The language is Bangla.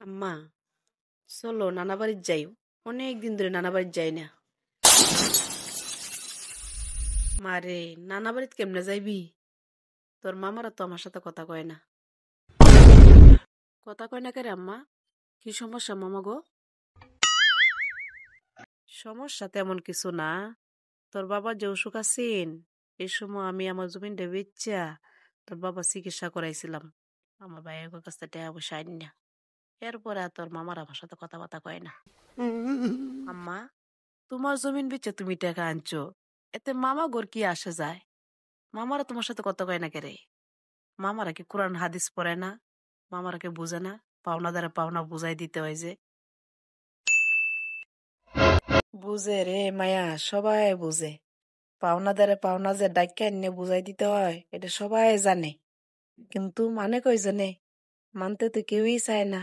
আম্মা, চলো নানা বাড়ির যাই। অনেক দিন ধরে নানা বাড়ির যাই না। মারে, নানা বাড়িত কেমনে যাইবি? তোর মামারা তো আমার সাথে কথা কয় না। কথা কয় না কেরে আম্মা? কি সমস্যা মামা গো? সমস্যা তেমন কিছু না। তোর বাবার যে অসুখ আছেন, এই সময় আমি আমার জমিনটা বেচা তোর বাবা চিকিৎসা করাইছিলাম। আমার ভাইয়ের কাছ থেকে টাকা পয়সা আইন না। এরপরে আর তোর মামার আমার সাথে কথাবার্তা কয় না। আম্মা, তোমার জমিন বেচে তুমি টাকা আনছো, এতে মামা গোর কি আসে যায়? মামারা তোমার সাথে কথা কয় না কেরে? মামারা কি কোরআন হাদিস পড়ে না? মামারা কে বুঝে না? পাওনাদারে পাওনা বুঝাই দিতে হয় যে। বুঝে রে মায়া, সবাই বুঝে। পাওনাদারে পাওনা যে ডাক্কা এনে বুঝাই দিতে হয় এটা সবাই জানে, কিন্তু মানে কই জানে? মানতে তো কেউই চায় না।